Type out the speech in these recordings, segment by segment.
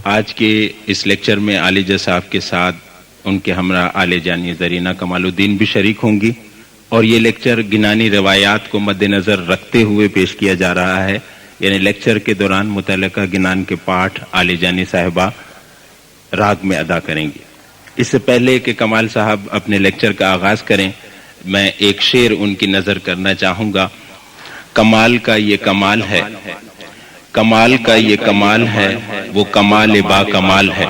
آج کے اس لیکچر میں عالجہ صاحب کے ساتھ ان کے ہمراہ عالِ جانی زرینہ کمال الدین بھی شریک ہوں گی، اور یہ لیکچر گنانی روایات کو مد نظر رکھتے ہوئے پیش کیا جا رہا ہے، یعنی لیکچر کے دوران متعلقہ گنان کے پاٹھ عالِ جانی صاحبہ راگ میں ادا کریں گی۔ اس سے پہلے کہ کمال صاحب اپنے لیکچر کا آغاز کریں، میں ایک شعر ان کی نظر کرنا چاہوں گا۔ کمال کا یہ کمال ہے، کمال کا یہ کمال ہے، وہ کمال با کمال ہے،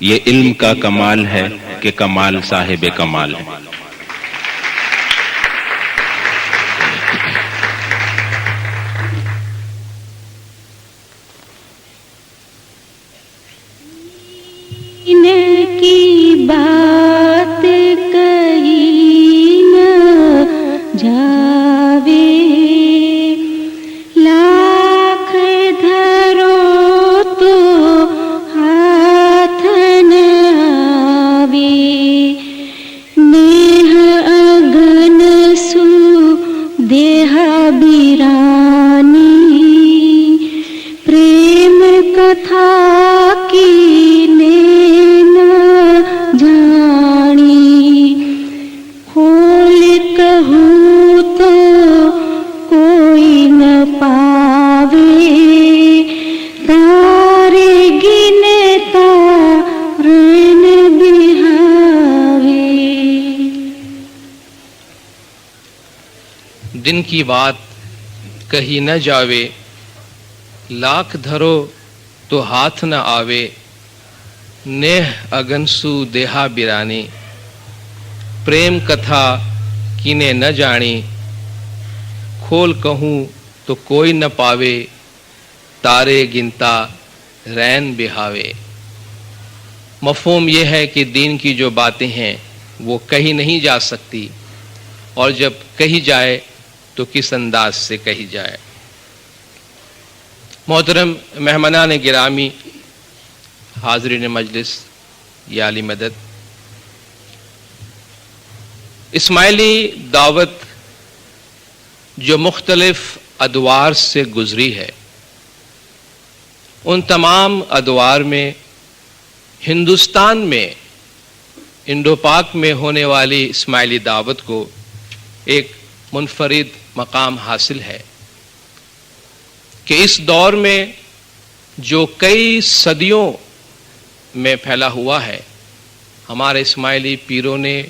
یہ علم کا کمال ہے کہ کمال صاحب کمال ہے۔ ان کی بات کہی نہ جاوے، لاکھ دھرو تو ہاتھ نہ آوے، نیہ اگن سو دیہا بیرانی، پریم کتھا کی دن کی بات کہی نہ جاوے، لاکھ دھرو تو ہاتھ نہ آوے، نیہ اگنسو دیہا بیرانی، پریم کتھا کینے نہ جانی، کھول کہوں تو کوئی نہ پاوے، تارے گنتا رین بہاوے۔ مفہوم یہ ہے کہ دین کی جو باتیں ہیں وہ کہی نہیں جا سکتی، اور جب کہی جائے تو کس انداز سے کہی جائے۔ محترم مہمانان گرامی، حاضرین مجلس یا علی مدد، اسماعیلی دعوت جو مختلف ادوار سے گزری ہے، ان تمام ادوار میں ہندوستان میں انڈو پاک میں ہونے والی اسماعیلی دعوت کو ایک منفرد مقام حاصل ہے کہ اس دور میں جو کئی صدیوں میں پھیلا ہوا ہے، ہمارے اسماعیلی پیروں نے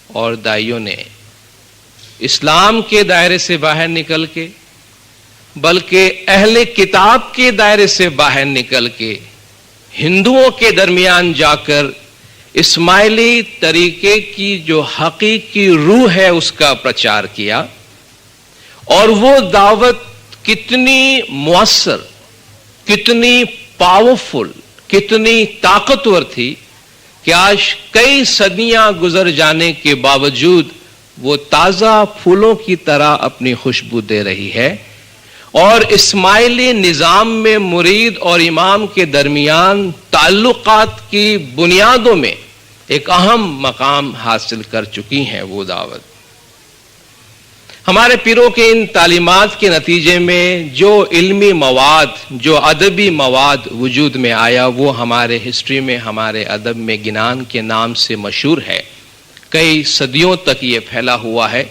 اور دائیوں نے اسلام کے دائرے سے باہر نکل کے، بلکہ اہل کتاب کے دائرے سے باہر نکل کے ہندوؤں کے درمیان جا کر اسماعیلی طریقے کی جو حقیقی روح ہے اس کا پرچار کیا، اور وہ دعوت کتنی مؤثر، کتنی پاورفل، کتنی طاقتور تھی کہ آج کئی صدیاں گزر جانے کے باوجود وہ تازہ پھولوں کی طرح اپنی خوشبو دے رہی ہے، اور اسماعیلی نظام میں مرید اور امام کے درمیان تعلقات کی بنیادوں میں ایک اہم مقام حاصل کر چکی ہیں وہ دعوت۔ ہمارے پیروں کے ان تعلیمات کے نتیجے میں جو علمی مواد، جو ادبی مواد وجود میں آیا، وہ ہمارے ہسٹری میں، ہمارے ادب میں گنان کے نام سے مشہور ہے۔ کئی صدیوں تک یہ پھیلا ہوا ہے،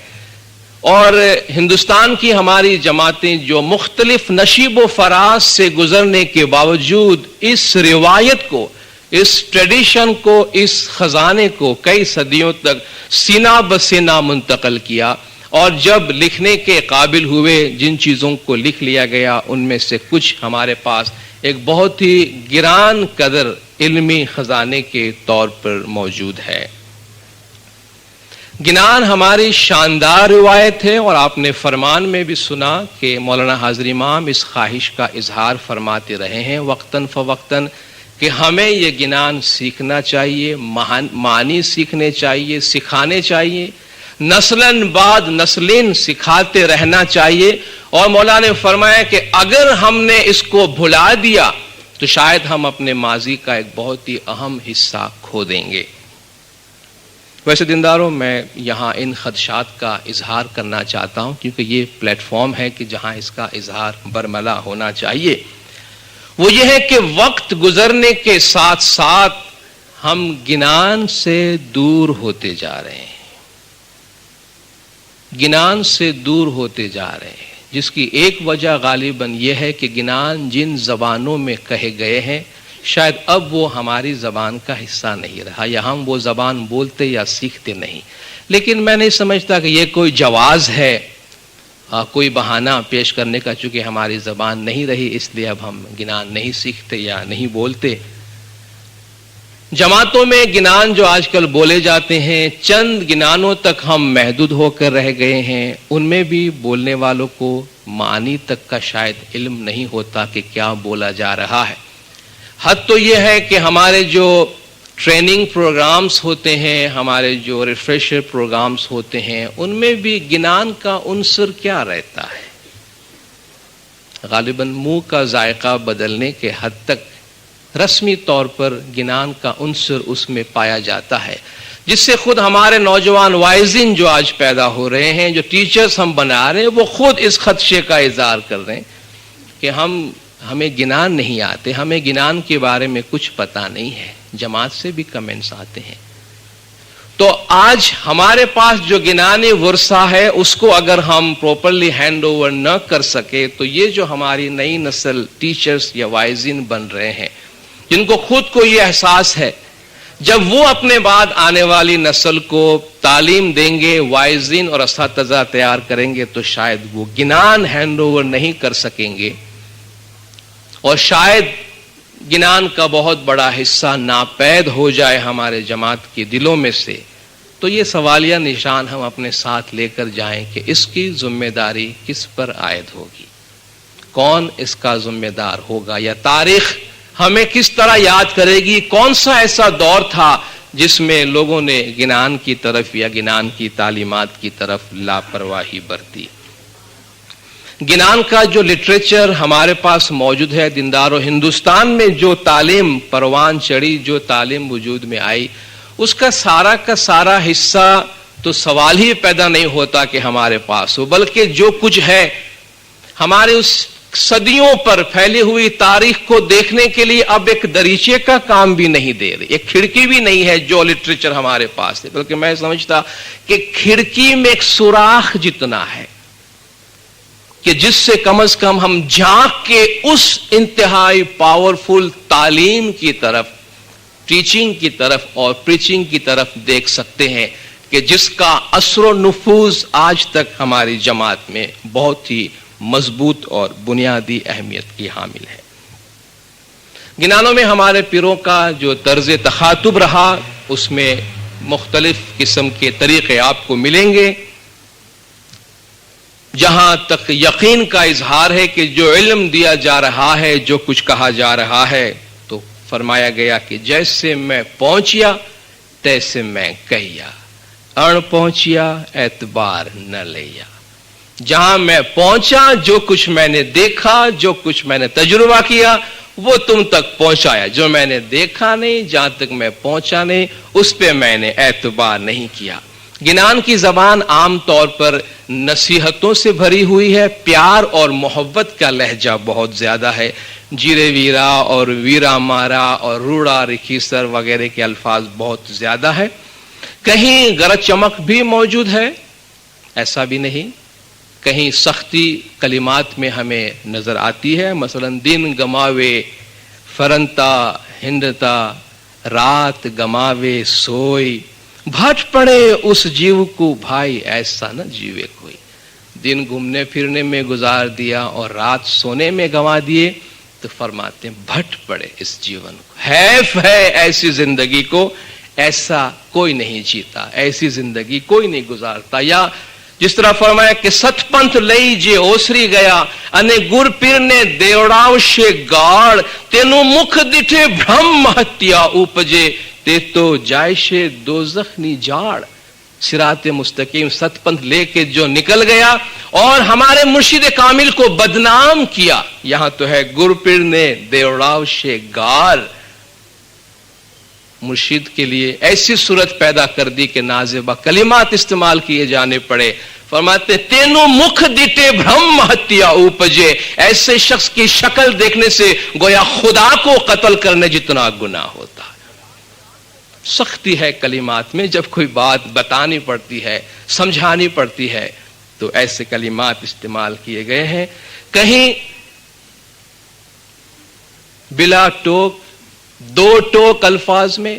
اور ہندوستان کی ہماری جماعتیں جو مختلف نشیب و فراز سے گزرنے کے باوجود اس روایت کو، اس ٹریڈیشن کو، اس خزانے کو کئی صدیوں تک سینہ بسینہ منتقل کیا، اور جب لکھنے کے قابل ہوئے، جن چیزوں کو لکھ لیا گیا ان میں سے کچھ ہمارے پاس ایک بہت ہی گران قدر علمی خزانے کے طور پر موجود ہے۔ گنان ہماری شاندار روایت ہے، اور آپ نے فرمان میں بھی سنا کہ مولانا حاضر امام اس خواہش کا اظہار فرماتے رہے ہیں وقتاً فوقتاً کہ ہمیں یہ گنان سیکھنا چاہیے، معنی سیکھنے چاہیے، سکھانے چاہیے، نسلاً بعد نسلیں سکھاتے رہنا چاہیے۔ اور مولانا نے فرمایا کہ اگر ہم نے اس کو بھلا دیا تو شاید ہم اپنے ماضی کا ایک بہت ہی اہم حصہ کھو دیں گے۔ ویسے دینداروں، میں یہاں ان خدشات کا اظہار کرنا چاہتا ہوں کیونکہ یہ پلیٹ فارم ہے کہ جہاں اس کا اظہار برملا ہونا چاہیے۔ وہ یہ ہے کہ وقت گزرنے کے ساتھ ساتھ ہم گنان سے دور ہوتے جا رہے ہیں، گنان سے دور ہوتے جا رہے ہیں، جس کی ایک وجہ غالباً یہ ہے کہ گنان جن زبانوں میں کہے گئے ہیں شاید اب وہ ہماری زبان کا حصہ نہیں رہا، یا ہم وہ زبان بولتے یا سیکھتے نہیں۔ لیکن میں نہیں سمجھتا کہ یہ کوئی جواز ہے کوئی بہانہ پیش کرنے کا، چونکہ ہماری زبان نہیں رہی اس لیے اب ہم گنان نہیں سیکھتے یا نہیں بولتے۔ جماعتوں میں گنان جو آج کل بولے جاتے ہیں، چند گنانوں تک ہم محدود ہو کر رہ گئے ہیں، ان میں بھی بولنے والوں کو معنی تک کا شاید علم نہیں ہوتا کہ کیا بولا جا رہا ہے۔ حد تو یہ ہے کہ ہمارے جو ٹریننگ پروگرامز ہوتے ہیں، ہمارے جو ریفریشر پروگرامز ہوتے ہیں، ان میں بھی گنان کا عنصر کیا رہتا ہے؟ غالباً منہ کا ذائقہ بدلنے کے حد تک رسمی طور پر گنان کا عنصر اس میں پایا جاتا ہے، جس سے خود ہمارے نوجوان وائزین جو آج پیدا ہو رہے ہیں، جو ٹیچرز ہم بنا رہے ہیں، وہ خود اس خدشے کا اظہار کر رہے ہیں کہ ہمیں گنان نہیں آتے، ہمیں گنان کے بارے میں کچھ پتہ نہیں ہے۔ جماعت سے بھی کمنٹس آتے ہیں۔ تو آج ہمارے پاس جو گنانی ورثہ ہے اس کو اگر ہم پراپرلی ہینڈ اوور نہ کر سکے تو یہ جو ہماری نئی نسل ٹیچرز یا وائزین بن رہے ہیں، جن کو خود کو یہ احساس ہے، جب وہ اپنے بعد آنے والی نسل کو تعلیم دیں گے، وائزین اور اساتذہ تیار کریں گے، تو شاید وہ گنان ہینڈ اوور نہیں کر سکیں گے، اور شاید گنان کا بہت بڑا حصہ ناپید ہو جائے ہمارے جماعت کے دلوں میں سے۔ تو یہ سوالیہ نشان ہم اپنے ساتھ لے کر جائیں کہ اس کی ذمہ داری کس پر عائد ہوگی، کون اس کا ذمہ دار ہوگا، یا تاریخ ہمیں کس طرح یاد کرے گی، کون سا ایسا دور تھا جس میں لوگوں نے گنان کی طرف یا گنان کی تعلیمات کی طرف لاپرواہی برتی۔ گنان کا جو لٹریچر ہمارے پاس موجود ہے، دیندار و ہندوستان میں جو تعلیم پروان چڑھی، جو تعلیم وجود میں آئی، اس کا سارا حصہ تو سوال ہی پیدا نہیں ہوتا کہ ہمارے پاس ہو، بلکہ جو کچھ ہے ہمارے اس صدیوں پر پھیلی ہوئی تاریخ کو دیکھنے کے لیے اب ایک دریچے کا کام بھی نہیں دے رہی، ایک کھڑکی بھی نہیں ہے جو لٹریچر ہمارے پاس ہے، بلکہ میں سمجھتا کہ کھڑکی میں ایک سوراخ جتنا ہے کہ جس سے کم از کم ہم جھانک کے اس انتہائی پاورفل تعلیم کی طرف، ٹیچنگ کی طرف اور پریچنگ کی طرف دیکھ سکتے ہیں کہ جس کا اثر و نفوذ آج تک ہماری جماعت میں بہت ہی مضبوط اور بنیادی اہمیت کی حامل ہے۔ گنانوں میں ہمارے پیروں کا جو طرز تخاطب رہا، اس میں مختلف قسم کے طریقے آپ کو ملیں گے۔ جہاں تک یقین کا اظہار ہے کہ جو علم دیا جا رہا ہے، جو کچھ کہا جا رہا ہے، تو فرمایا گیا کہ جیسے میں پہنچیا تیسے میں کہیا، اڑ پہنچیا اعتبار نہ لیا۔ جہاں میں پہنچا، جو کچھ میں نے دیکھا، جو کچھ میں نے تجربہ کیا، وہ تم تک پہنچایا۔ جو میں نے دیکھا نہیں، جہاں تک میں پہنچا نہیں، اس پہ میں نے اعتبار نہیں کیا۔ گنان کی زبان عام طور پر نصیحتوں سے بھری ہوئی ہے، پیار اور محبت کا لہجہ بہت زیادہ ہے۔ جیرے ویرا اور ویرا مارا اور روڑا رکھیسر وغیرہ کے الفاظ بہت زیادہ ہے۔ کہیں گرج چمک بھی موجود ہے، ایسا بھی نہیں، کہیں سختی کلمات میں ہمیں نظر آتی ہے، مثلا دن گماوے فرنتا ہندتا، رات گماوے سوئی، بھٹ پڑے اس جیو کو بھائی ایسا نہ جیوے کوئی۔ دن گھومنے پھرنے میں گزار دیا اور رات سونے میں گنوا دیے، تو فرماتے ہیں بھٹ پڑے اس جیون کو، حیف ہے ایسی زندگی کو، ایسا کوئی نہیں جیتا، ایسی زندگی کوئی نہیں گزارتا۔ یا جس طرح فرمایا کہ ست پنتھ لئی جے اوسری گیا، انے گر پیر نے دیوڑاو شے گاڑ، تینو مکھ دٹھے بھرم ہتیا اوپجے، تے تو جائشے دوزخ نی جاڑ۔ صراط مستقیم ست پنتھ لے کے جو نکل گیا اور ہمارے مرشد کامل کو بدنام کیا، یہاں تو ہے گر پیر نے دیوڑاو شے گار۔ مرشد کے لیے ایسی صورت پیدا کر دی کہ نازیبہ کلمات استعمال کیے جانے پڑے. فرماتے تینوں مکھ دیتے بھرم ہتیا اوپجے، ایسے شخص کی شکل دیکھنے سے گویا خدا کو قتل کرنے جتنا گناہ ہوتا ہے. سختی ہے کلمات میں، جب کوئی بات بتانی پڑتی ہے، سمجھانی پڑتی ہے تو ایسے کلمات استعمال کیے گئے ہیں. کہیں بلا ٹوک، دو ٹوک الفاظ میں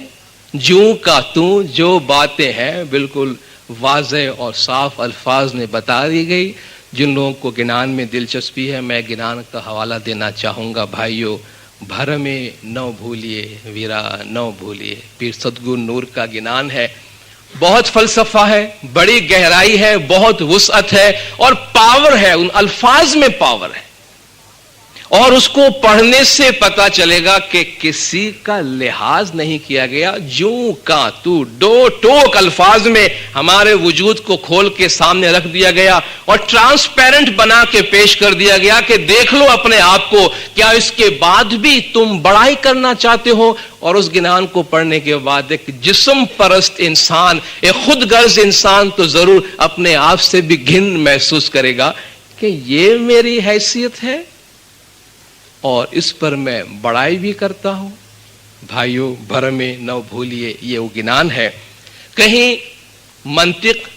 جوں کا توں جو باتیں ہیں بالکل واضح اور صاف الفاظ میں بتا دی گئی. جن لوگوں کو گنان میں دلچسپی ہے میں گنان کا حوالہ دینا چاہوں گا. بھائیو، بھرمے نو بھولیے ویرا نو بھولیے، پیر صدگور نور کا گنان ہے. بہت فلسفہ ہے، بڑی گہرائی ہے، بہت وسعت ہے اور پاور ہے، ان الفاظ میں پاور ہے. اور اس کو پڑھنے سے پتا چلے گا کہ کسی کا لحاظ نہیں کیا گیا. جو کا تو دو ٹوک الفاظ میں ہمارے وجود کو کھول کے سامنے رکھ دیا گیا اور ٹرانسپیرنٹ بنا کے پیش کر دیا گیا کہ دیکھ لو اپنے آپ کو، کیا اس کے بعد بھی تم بڑائی کرنا چاہتے ہو؟ اور اس گنان کو پڑھنے کے بعد ایک جسم پرست انسان، ایک خود غرض انسان تو ضرور اپنے آپ سے بھی گھن محسوس کرے گا کہ یہ میری حیثیت ہے اور اس پر میں بڑائی بھی کرتا ہوں. بھائیو، بھرمے نہ بھولیے، یہ وہ گنان ہے. کہیں منطق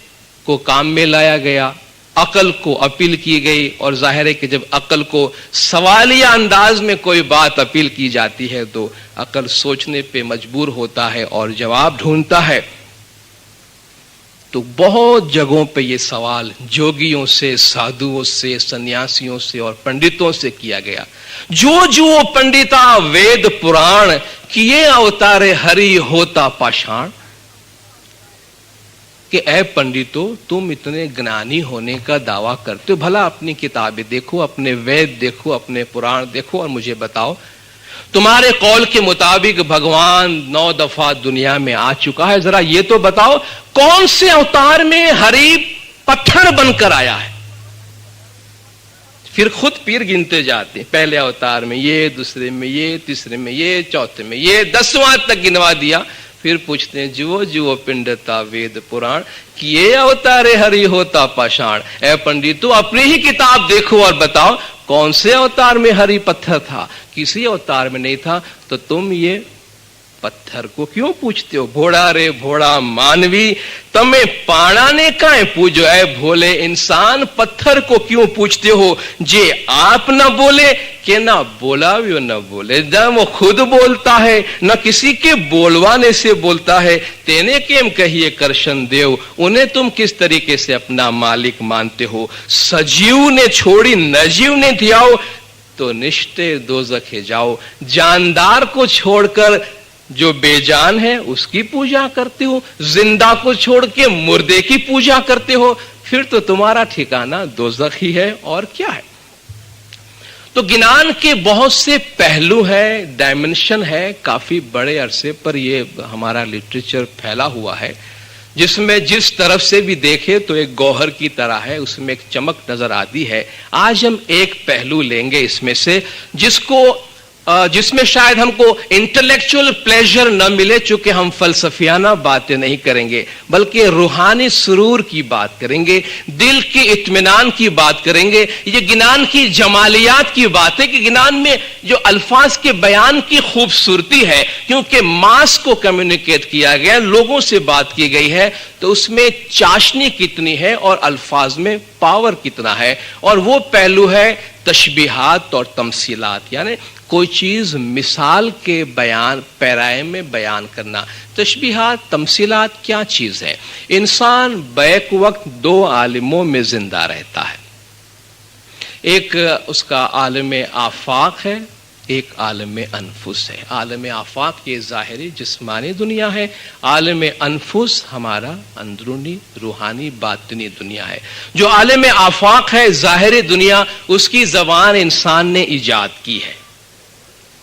کو کام میں لایا گیا، عقل کو اپیل کی گئی، اور ظاہر ہے کہ جب عقل کو سوالیہ انداز میں کوئی بات اپیل کی جاتی ہے تو عقل سوچنے پہ مجبور ہوتا ہے اور جواب ڈھونڈتا ہے. تو بہت جگہوں پہ یہ سوال جوگیوں سے، سادھوؤں سے، سنیاسیوں سے اور پنڈتوں سے کیا گیا. جو پنڈتا وید پران کیے اوتار ہری ہوتا پاشان، کہ اے پنڈتوں تم اتنے گنانی ہونے کا دعویٰ کرتے ہو، بھلا اپنی کتابیں دیکھو، اپنے وید دیکھو، اپنے پران دیکھو اور مجھے بتاؤ تمہارے قول کے مطابق بھگوان 9 دفعہ دنیا میں آ چکا ہے، ذرا یہ تو بتاؤ کون سے اوتار میں ہری پتھر بن کر آیا ہے؟ پھر خود پیر گنتے جاتے ہیں، پہلے اوتار میں یہ، دوسرے میں یہ، تیسرے میں یہ، چوتھے میں یہ، 10واں تک گنوا دیا. پھر پوچھتے ہیں جو پنڈتا وید پران کیے اوتار ہری ہوتا پاشان. اے پنڈتو اپنی ہی کتاب دیکھو اور بتاؤ کون سے اوتار میں ہری پتھر تھا؟ کسی اوتار میں نہیں تھا. تو تم یہ پتھر کو کیوں پوچھتے ہو؟ بھوڑا رے بھوڑا مانوی تمہیں پانا نے کائیں پوجو. اے بھولے انسان پتھر کو کیوں پوچھتے ہو؟ جے آپ نہ بولے کہ نہ بولا بھی نہ بولے، نہ وہ خود بولتا ہے نہ کسی کے بولوانے سے بولتا ہے. تینے کیم کہیے کرشن دیو، انہیں تم کس طریقے سے اپنا مالک مانتے ہو؟ سجیو نے چھوڑی نجیو نے دھیاؤ تو نشتے دوزخ جاؤ. جاندار کو چھوڑ کر جو بے جان ہے اس کی پوجا کرتے ہو، زندہ کو چھوڑ کے مردے کی پوجا کرتے ہو، پھر تو تمہارا ٹھکانہ دوزخ ہی ہے اور کیا ہے. تو گنان کے بہت سے پہلو ہے، ڈائمنشن ہے. کافی بڑے عرصے پر یہ ہمارا لٹریچر پھیلا ہوا ہے، جس میں جس طرف سے بھی دیکھے تو ایک گوہر کی طرح ہے، اس میں ایک چمک نظر آتی ہے. آج ہم ایک پہلو لیں گے اس میں سے، جس میں شاید ہم کو انٹلیکچوئل پلیزر نہ ملے، چونکہ ہم فلسفیانہ باتیں نہیں کریں گے بلکہ روحانی سرور کی بات کریں گے، دل کی اطمینان کی بات کریں گے. یہ گنان کی جمالیات کی بات ہے کہ گنان میں جو الفاظ کے بیان کی خوبصورتی ہے، کیونکہ ماس کو کمیونیکیٹ کیا گیا، لوگوں سے بات کی گئی ہے، تو اس میں چاشنی کتنی ہے اور الفاظ میں پاور کتنا ہے. اور وہ پہلو ہے تشبیہات اور تمثیلات، یعنی کوئی چیز مثال کے بیان پیرائے میں بیان کرنا. تشبیہات تمثیلات کیا چیز ہے؟ انسان بیک وقت 2 عالموں میں زندہ رہتا ہے. ایک اس کا عالم آفاق ہے، ایک عالم انفس ہے. عالم آفاق یہ ظاہری جسمانی دنیا ہے، عالم انفس ہمارا اندرونی روحانی باطنی دنیا ہے. جو عالم آفاق ہے، ظاہری دنیا، اس کی زبان انسان نے ایجاد کی ہے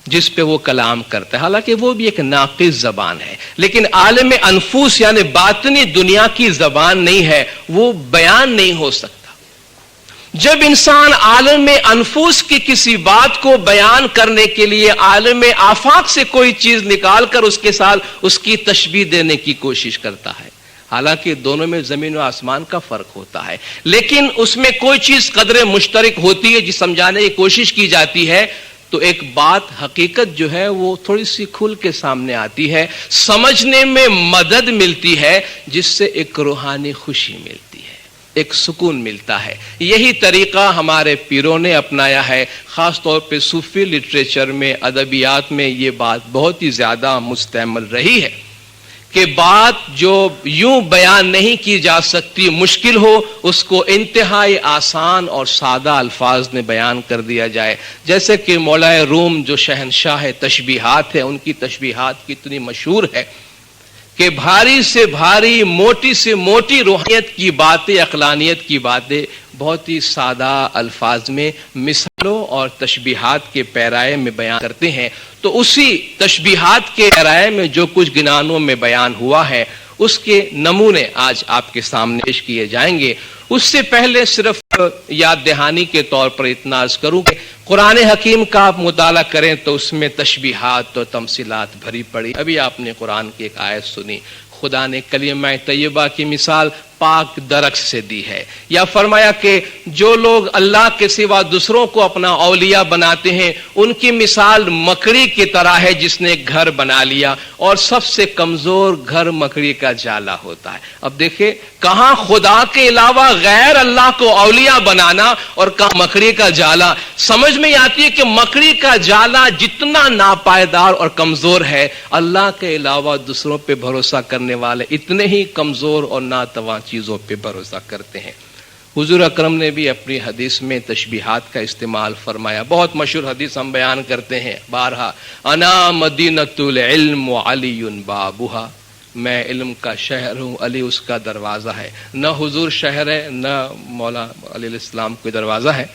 جس پہ وہ کلام کرتا ہے، حالانکہ وہ بھی ایک ناقص زبان ہے. لیکن عالم انفس یعنی باطنی دنیا کی زبان نہیں ہے، وہ بیان نہیں ہو سکتا. جب انسان عالم انفوس کی کسی بات کو بیان کرنے کے لیے عالم آفاق سے کوئی چیز نکال کر اس کے ساتھ اس کی تشبیہ دینے کی کوشش کرتا ہے، حالانکہ دونوں میں زمین و آسمان کا فرق ہوتا ہے، لیکن اس میں کوئی چیز قدر مشترک ہوتی ہے جس سمجھانے کی کوشش کی جاتی ہے، تو ایک بات حقیقت جو ہے وہ تھوڑی سی کھل کے سامنے آتی ہے، سمجھنے میں مدد ملتی ہے، جس سے ایک روحانی خوشی ملتی ہے، ایک سکون ملتا ہے۔ یہی طریقہ ہمارے پیروں نے اپنایا ہے، خاص طور پہ صوفی لٹریچر میں، ادبیات میں یہ بات بہت ہی زیادہ مستعمل رہی ہے کہ بات جو یوں بیان نہیں کی جا سکتی، مشکل ہو، اس کو انتہائی آسان اور سادہ الفاظ میں بیان کر دیا جائے۔ جیسے کہ مولا روم جو شہنشاہ تشبیہات ہے، ان کی تشبیہات کتنی مشہور ہے کہ بھاری سے بھاری، موٹی سے موٹی روحانیت کی باتیں، عقلانیت کی باتیں بہت ہی سادہ الفاظ میں مثالوں اور تشبیہات کے پیرائے میں بیان کرتے ہیں۔ تو اسی تشبیہات کے پیرائے میں جو کچھ گنانوں میں بیان ہوا ہے، اس کے نمونے آج آپ کے سامنے پیش کیے جائیں گے۔ اس سے پہلے صرف یاد دہانی کے طور پر اتنا عرض کروں کہ قرآن حکیم کا آپ مطالعہ کریں تو اس میں تشبیہات اور تمثیلات بھری پڑی۔ ابھی آپ نے قرآن کی ایک آیت سنی، خدا نے کلمہ طیبہ کی مثال پاک درخت سے دی ہے، یا فرمایا کہ جو لوگ اللہ کے سوا دوسروں کو اپنا اولیاء بناتے ہیں، ان کی مثال مکڑی کی طرح ہے جس نے گھر بنا لیا، اور سب سے کمزور گھر مکڑی کا جالا ہوتا ہے۔ اب دیکھیں کہاں خدا کے علاوہ غیر اللہ کو اولیاء بنانا اور کہاں مکڑی کا جالا۔ سمجھ میں آتی ہے کہ مکڑی کا جالا جتنا ناپائیدار اور کمزور ہے، اللہ کے علاوہ دوسروں پہ بھروسہ کرنے والے اتنے ہی کمزور اور ناتواں چیزوں پہ بھروسہ کرتے ہیں۔ حضور اکرم نے بھی اپنی حدیث میں تشبیہات کا استعمال فرمایا، بہت مشہور حدیث ہم بیان کرتے ہیں بارہا، انا مدینۃ العلم وعلی بابھا، میں علم کا شہر ہوں، علی اس کا دروازہ ہے۔ نہ حضور شہر ہے، نہ مولا علیہ السلام کوئی دروازہ ہے،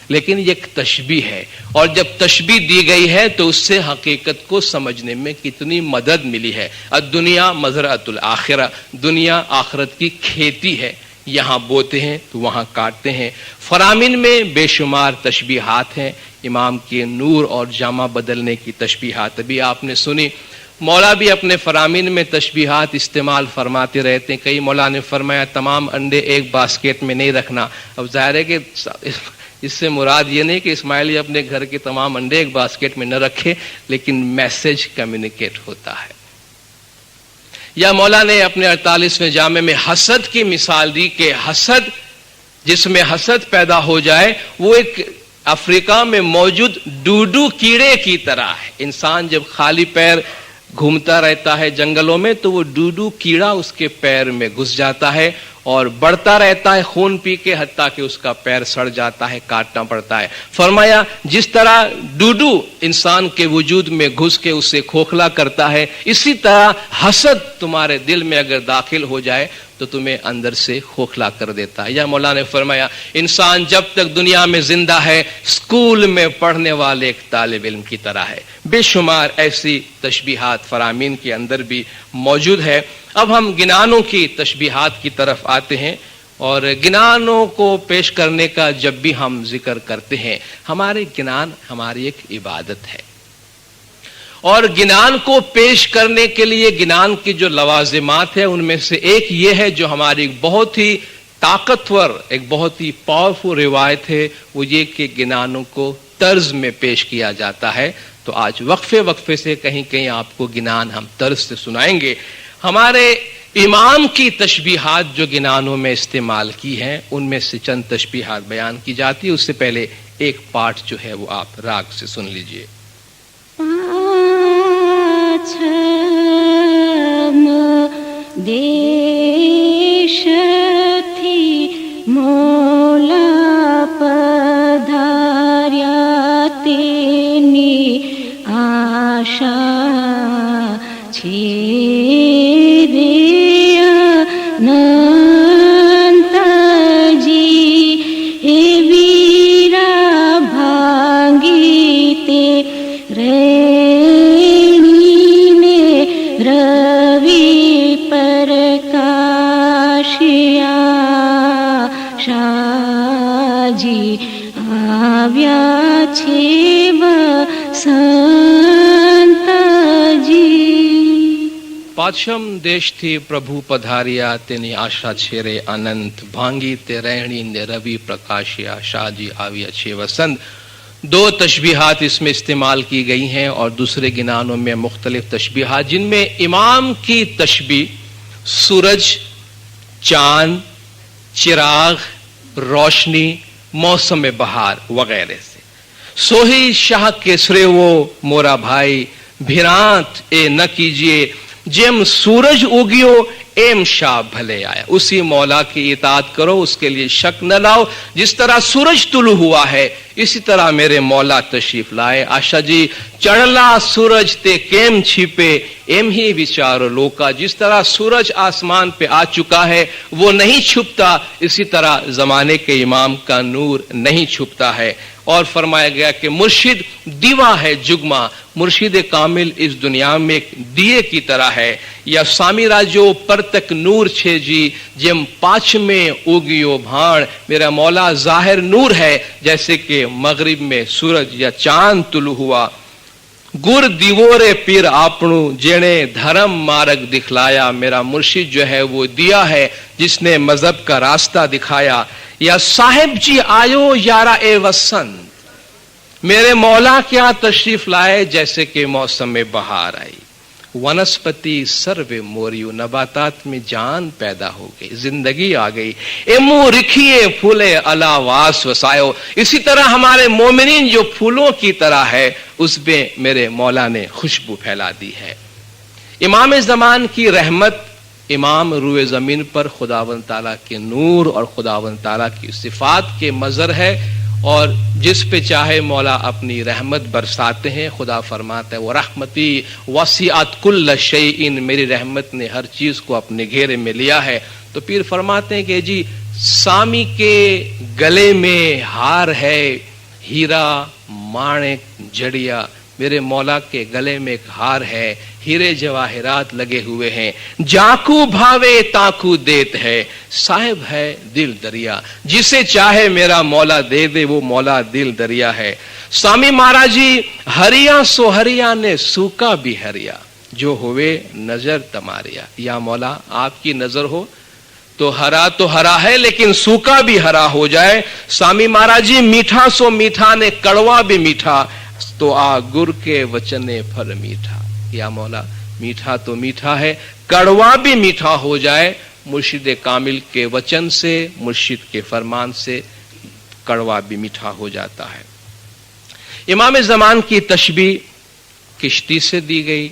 لیکن یہ ایک تشبیہ ہے، اور جب تشبیہ دی گئی ہے تو اس سے حقیقت کو سمجھنے میں کتنی مدد ملی ہے۔ الدنیا مزرعۃ الآخرہ، دنیا آخرت کی کھیتی ہے، یہاں بوتے ہیں تو وہاں کاٹتے ہیں۔ فرامین میں بے شمار تشبیہات ہیں، امام کے نور اور جامہ بدلنے کی تشبیہات ابھی آپ نے سنی۔ مولا بھی اپنے فرامین میں تشبیہات استعمال فرماتے رہتے ہیں۔ کئی مولا نے فرمایا تمام انڈے ایک باسکٹ میں نہیں رکھنا۔ اب ظاہر ہے کہ اس سے مراد یہ نہیں کہ اسماعیلی اپنے گھر کے تمام انڈے ایک باسکٹ میں نہ رکھے، لیکن میسج کمیونیکیٹ ہوتا ہے۔ یا مولا نے اپنے 48ویں جامع میں حسد کی مثال دی کہ حسد، جس میں حسد پیدا ہو جائے، وہ ایک افریقہ میں موجود ڈوڈو کیڑے کی طرح ہے۔ انسان جب خالی پیر گھومتا رہتا ہے جنگلوں میں تو وہ ڈوڈو کیڑا اس کے پیر میں گھس جاتا ہے اور بڑھتا رہتا ہے خون پی کے، حتیٰ کہ اس کا پیر سڑ جاتا ہے، کاٹنا پڑتا ہے۔ فرمایا جس طرح ڈوڈو انسان کے وجود میں گھس کے اسے کھوکھلا کرتا ہے، اسی طرح حسد تمہارے دل میں اگر داخل ہو جائے تو تمہیں اندر سے کھوکھلا کر دیتا ہے۔ یا مولا نے فرمایا انسان جب تک دنیا میں زندہ ہے اسکول میں پڑھنے والے ایک طالب علم کی طرح ہے۔ بے شمار ایسی تشبیہات فرامین کے اندر بھی موجود ہے۔ اب ہم گنانوں کی تشبیہات کی طرف آتے ہیں، اور گنانوں کو پیش کرنے کا جب بھی ہم ذکر کرتے ہیں، ہمارے گنان ہماری ایک عبادت ہے، اور گنان کو پیش کرنے کے لیے گنان کی جو لوازمات ہیں ان میں سے ایک یہ ہے جو ہماری ایک بہت ہی طاقتور، ایک بہت ہی پاورفل روایت ہے، وہ یہ کہ گنانوں کو طرز میں پیش کیا جاتا ہے۔ تو آج وقفے سے کہیں کہیں آپ کو گنان ہم طرز سے سنائیں گے۔ ہمارے امام کی تشبیہات جو گنانوں میں استعمال کی ہیں ان میں سے چند تشبیہات بیان کی جاتی ہے۔ اس سے پہلے ایک پارٹ جو ہے وہ آپ راگ سے سن لیجئے۔ دیش تھی مولا پدھاریا تینی آشا چھیدیا ننت جی ہے ویرا بھانگیتے ریڑی میں روی پرکاشیا شاجی આવ્યા છે વસંતજી. પાછમ દેશથી પ્રભુ પધાર્યા તેની આશા છે રે અનંત, ભાંગી તે રહેણી ને રવિ પ્રકાશ્યા, शाहजी આવ્યા છે વસंत. दो तशबीहात इसमें इस्तेमाल की गई हैं और दूसरे गिनानों में मुख्तलिफ तशबीहात, जिनमें इमाम की तशबीह सूरज, चांद, चिराग, रोशनी, मौसम बहार वगैरह से. सोही शाह केसरे वो मोरा भाई, भिरांत ए न कीजिए, जेम सूरज उगियो एम शाह भले आया. उसी मौला की इताअत करो, उसके लिए शक न लाओ. जिस तरह सूरज तुलु हुआ है इसी तरह मेरे मौला तशरीफ लाए. आशा जी चढ़ला सूरज ते केम छिपे, एम ही विचारो लोका. जिस तरह सूरज आसमान पे आ चुका है वो नहीं छुपता, इसी तरह जमाने के इमाम का नूर नहीं छुपता है. और फरमाया गया कि मुर्शिद दीवा है जुगमा, मुर्शिद कामिल इस दुनिया में एक दिए की तरह है. या स्वामी राजो पर तक नूर छे जी, जेम पाछ में उगियो भाण. मेरा मौला जाहिर नूर है, जैसे कि मगरिब में सूरज या चांद तुलु हुआ. गुर दीवोरे पीर आपणु, जेने धर्म मार्ग दिखलाया. मेरा मुर्शिद जो है वो दिया है जिसने मजहब का रास्ता दिखाया. या साहिब जी आयो यारा ए वसंत, मेरे मौला क्या तशरीफ लाए जैसे कि मौसम में बहार आई. वनस्पति सर्वे मोरियो, नबातात में जान पैदा हो गई, जिंदगी आ गई. एमू रिखिए फूले अलावास वसायो. इसी तरह हमारे मोमिनीन जो फूलों की तरह है उसमें मेरे मौला ने खुशबू फैला दी है. इमाम ज़मान की रहमत इमाम रूए ज़मीन पर खुदावंद ताला के नूर और खुदावंद ताला की सिफात के मज़र है. और जिस पे चाहे मौला अपनी रहमत बरसाते हैं. खुदा फरमाता है वो रहमती वसीअत कुल्ल शैइन, मेरी रहमत ने हर चीज को अपने घेरे में लिया है. तो पीर फरमाते हैं कि जी सामी के गले में हार है, हीरा माणिक जड़िया. मेरे मौला के गले में एक हार है, हीरे जवाहिरात लगे हुए हैं. जाकू भावे ताकू देत है, साहिब है दिल दरिया. जिसे चाहे मेरा मौला दे दे, वो मौला दिल दरिया है. स्वामी महाराज जी हरिया सो हरिया ने सूखा भी हरिया, जो हुए नजर तमारिया. या मौला आपकी नजर हो तो हरा है, लेकिन सूखा भी हरा हो जाए. स्वामी महाराज जी मीठा सो मीठा ने कड़वा भी मीठा, तो आ गुर के वचने फल मीठा. या मौला मीठा तो मीठा है, कड़वा भी मीठा हो जाए. मुर्शिद कामिल के वचन से, मुर्शिद के फरमान से कड़वा भी मीठा हो जाता है. इमाम ज़मान की तशबीह किश्ती से दी गई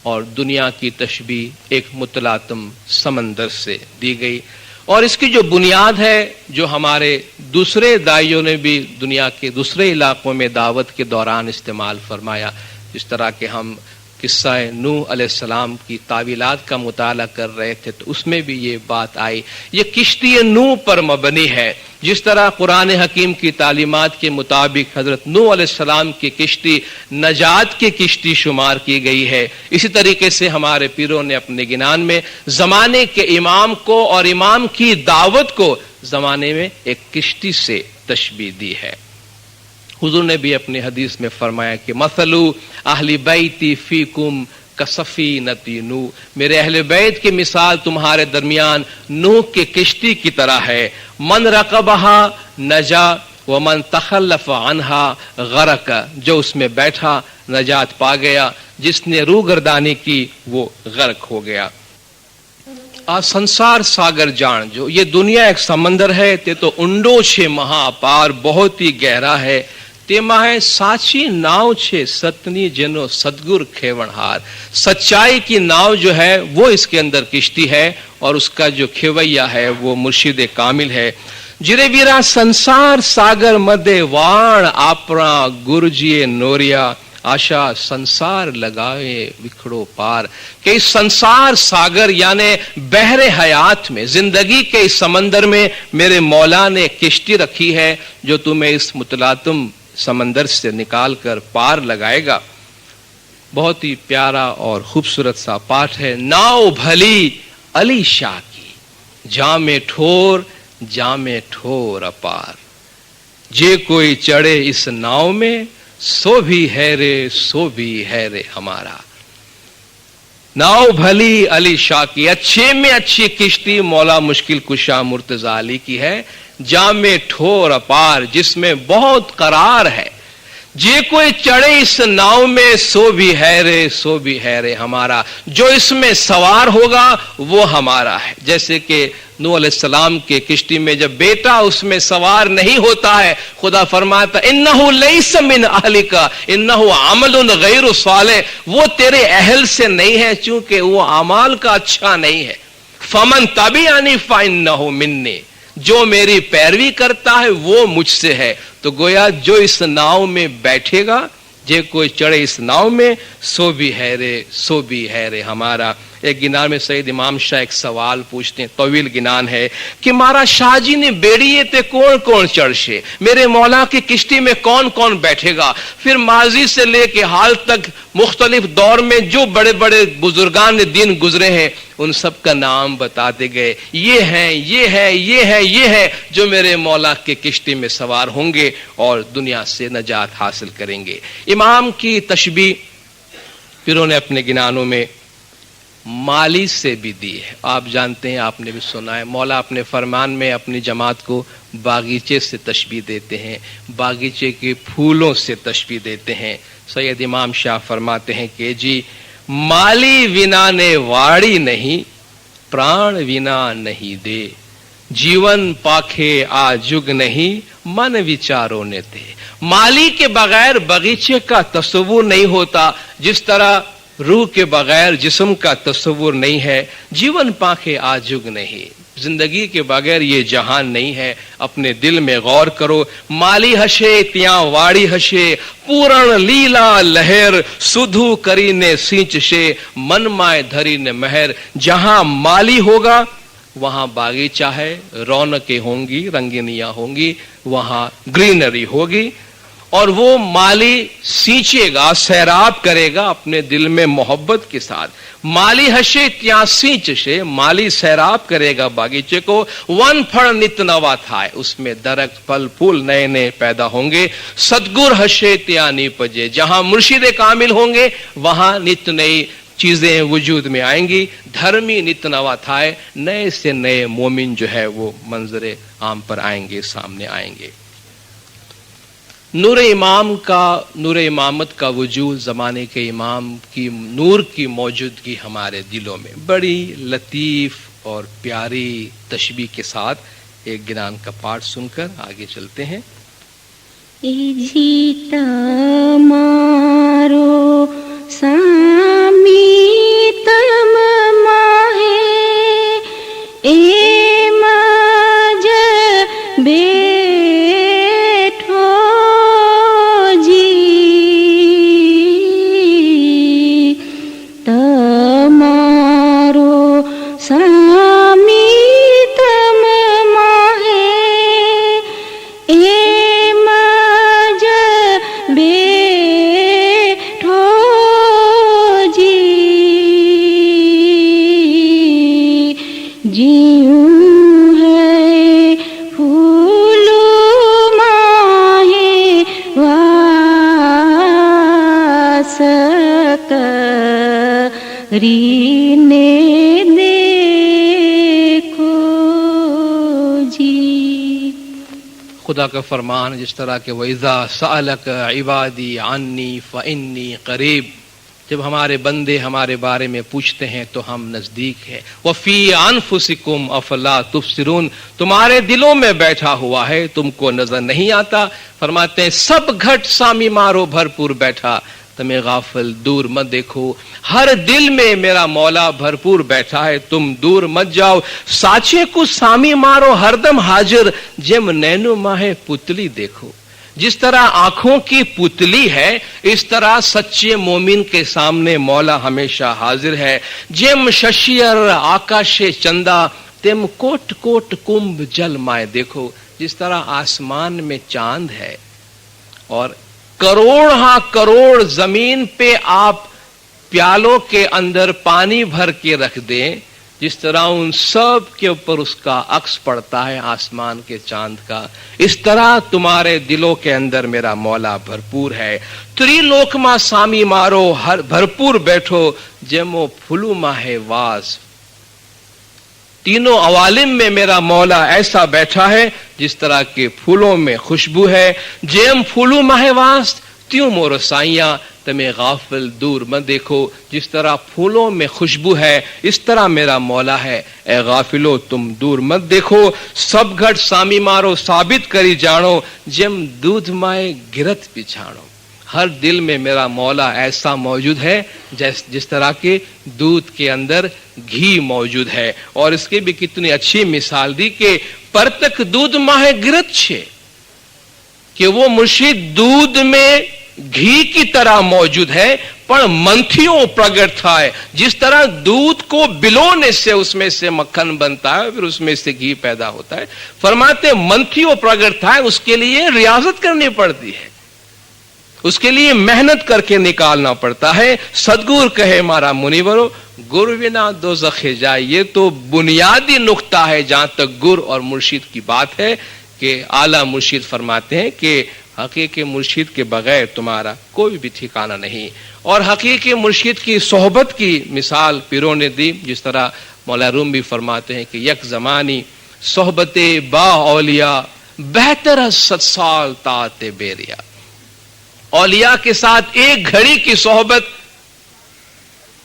और दुनिया की तशबीह एक मुतलातम समंदर से दी गई. और इसकी जो बुनियाद है, जो हमारे दूसरे दाइयों ने भी दुनिया के दूसरे इलाकों में दावत के दौरान इस्तेमाल फरमाया. जिस तरह के हम किस्सा नूह अलैहिस्सलाम की तावीलात का मुताला कर रहे थे तो उसमें भी ये बात आई. ये किश्ती नूह पर मबनी है. जिस तरह कुरान हकीम की तालीमात के मुताबिक हजरत नूह अलैहिस्सलाम की किश्ती नजात की किश्ती शुमार की गई है, इसी तरीके से हमारे पीरों ने अपने गिनान में जमाने के इमाम को और इमाम की दावत को जमाने में एक किश्ती से तशबीह दी है. हुजूर ने भी अपनी हदीस में फरमाया कि मसलू अहली बैती फीकुम कसफीनती नूह, मेरे अहले बैत की मिसाल तुम्हारे दरमियान नूह के किश्ती की तरह है. मन रकबहा नजा व मन तखल्लफ अनहा गरक, जो उसमें बैठा नजात पा गया, जिसने रूगर्दानी की वो गर्क हो गया. आ संसार सागर जान, जो ये दुनिया एक समंदर है ते तो ઊંડો છે महाअपार, बहुत ही गहरा है. તેમાં है साची नाव छे सतनी जेनो सदगुर खेवनहार. सच्चाई की नाव जो है वो इसके अंदर किश्ती है और उसका जो खेवैया है वो मुर्शिद कामिल है. जिरे वीरा संसार सागर मध्य वाण आपरा गुरुजीए नोरिया, आशा संसार लगाए विखड़ो पार. कि इस संसार सागर यानी बहरे हयात में, जिंदगी के इस समंदर में मेरे मौला ने किश्ती रखी है जो तुम्हें इस मुतलातम समंदर से निकाल कर पार लगाएगा. बहुत ही प्यारा और खूबसूरत सा पाठ है. नाव भली अली शाह की, जामे ठोर अपार. जे कोई चढ़े इस नाव में सो भी है रे हमारा। नाव भली अली शाह की, अच्छे में अच्छी किश्ती मौला मुश्किल कुशा मुर्तजा अली की है। जामे ठोर अपार जिसमें बहुत करार है, जे कोई चढ़े इस नाव में सो भी है रे हमारा। जो इसमें सवार होगा वो हमारा है। जैसे कि नूह अलैहिस्सलाम के किश्ती में जब बेटा उसमें सवार नहीं होता है, खुदा फरमाता इन्नहु लैसा मिन अहलिका इन्नहु अमलुन गैरु सालिह, वो तेरे अहल से नहीं है चूंकि वो अमाल का अच्छा नहीं है। फमन तबिअनी फइन्नहु मिन्नी, जो मेरी पैरवी करता है वो मुझसे है। तो गोया जो इस नाव में बैठेगा, जे कोई चढ़े इस नाव में सो भी है रे हमारा। एक गिनान में सईद इमाम शाह एक सवाल पूछते हैं, तवील गिनान है कि मारा शाह जी ने बेड़िए ते कौन कौन चढ़शे, मेरे मौला की किश्ती में कौन कौन बैठेगा। फिर माजी से लेके हाल तक मुख्तलिफ दौर में जो बड़े बड़े बुजुर्गान दीन गुजरे हैं उन सब का नाम बताते गए। ये है जो मेरे मौला के किश्ती में सवार होंगे और दुनिया से नजात हासिल करेंगे। इमाम की तशबीह फिर उन्होंने अपने गिनानों में माली से भी दी है। आप जानते हैं, आपने भी सुना है, मौला अपने फरमान में अपनी जमात को बागीचे से तशबीह देते हैं, बागीचे के फूलों से तशबीह देते हैं। सैयद इमाम शाह फरमाते हैं कि जी माली विना ने वाड़ी नहीं, प्राण विना नहीं दे, जीवन पाखे आजुग नहीं, मन विचारों ने दे। माली के बगैर बगीचे का तस्वुर नहीं होता, जिस तरह रूह के बगैर जिस्म का तस्वुर नहीं है, जीवन पाखे आजुग नहीं, जिंदगी के बगैर ये जहान नहीं है। अपने दिल में गौर करो, माली हशे त्यां वाड़ी हशे, पूर्ण लीला लहर, सुधु करीने सींचशे, मन माए धरी ने महर। जहां माली होगा वहां बागीचा है, रौनकें होंगी, रंगीनियां होंगी, वहां ग्रीनरी होगी। और वो माली सींचेगा, सैराब करेगा अपने दिल में मोहब्बत के साथ। माली हशे त्या सींचशे, माली सैराब करेगा बागीचे को। वन फल नित नवा थाय, उसमें दरख्त फल फूल नए नए पैदा होंगे। सदगुर हशे त्या नीपजे, जहां मुर्शिद कामिल होंगे वहां नित नई चीजें वजूद में आएंगी। धर्मी नित नवा थाय, नए से नए मोमिन जो है वो मंजरे आम पर आएंगे, सामने आएंगे। नूर इमाम का, नूर इमामत का वजूद, ज़माने के इमाम की नूर की मौजूदगी हमारे दिलों में बड़ी लतीफ़ और प्यारी तशबीह के साथ एक गिनान का पाठ सुनकर आगे चलते हैं। इजीता मारो सामी तम माहे ए मज बे रीने देखो जी। खुदा का फरमान जिस तरह के वइज़ा सअलक इबादी अन्नी फ़इन्नी करीब, जब हमारे बंदे हमारे बारे में पूछते हैं तो हम नजदीक है। वफ़ी अनफुसिकुम अफला तुबसिरून, तुम्हारे दिलों में बैठा हुआ है, तुमको नजर नहीं आता। फरमाते हैं सब घट सामी मारो भरपूर बैठा, तुम्हें गाफिल दूर मत देखो। हर दिल में मेरा मौला भरपूर बैठा है, तुम दूर मत जाओ। साचे को सामी मारो हरदम हाजिर, जेम नैनो माहे पुतली देखो। जिस तरह आंखों की पुतली है, इस तरह सच्चे मोमिन के सामने मौला हमेशा हाजिर है। जेम शशियर आकाशे चंदा, तेम कोट कोट कुंभ जल माए देखो। जिस तरह आसमान में चांद है और करोड़ हाँ करोड़ जमीन पे आप प्यालों के अंदर पानी भर के रख दें जिस तरह उन सब के ऊपर उसका अक्स पड़ता है आसमान के चांद का, इस तरह तुम्हारे दिलों के अंदर मेरा मौला भरपूर है। त्रिलोकमा सामी मारो हर भरपूर बैठो जेमो फुलू माहे वास। तीनों अवालिम में मेरा मौला ऐसा बैठा है जिस तरह के फूलों में खुशबू है। जेम फूलू माहेवास त्यों मोर साइया तमें गाफिल दूर मत देखो। जिस तरह फूलों में खुशबू है इस तरह मेरा मौला है, ए गाफिलो तुम दूर मत देखो। सब घट सामी मारो साबित करी जानो जेम दूध माए गिरत पिछाणो। हर दिल में मेरा मौला ऐसा मौजूद है जिस तरह के दूध के अंदर घी मौजूद है। और इसकी भी कितनी अच्छी मिसाल दी कि परतक दूध माहे गिरत छे, कि वो मुर्शिद दूध में घी की तरह मौजूद है पर मंथियों प्रगट था है। जिस तरह दूध को बिलोने से उसमें से मक्खन बनता है फिर उसमें से घी पैदा होता है, फरमाते मंथियों प्रगट था है, उसके लिए रियाजत करनी पड़ती है, उसके लिए मेहनत करके निकालना पड़ता है। सदगुरु कहे मारा मुनिवरो गुरु बिना दोज़खे जाए। ये तो बुनियादी नुक्ता है जहां तक गुरु और मुर्शिद की बात है कि आला मुर्शिद फरमाते हैं कि हकीकी मुर्शिद के बगैर तुम्हारा कोई भी ठिकाना नहीं। और हकीकी मुर्शिद की सोहबत की मिसाल पीरों ने दी। जिस तरह मौला रूम भी फरमाते हैं कि यक जमानी सोहबते बा औलिया बेहतर 7 साल ताते बेरिया। औलिया के साथ एक घड़ी की सोहबत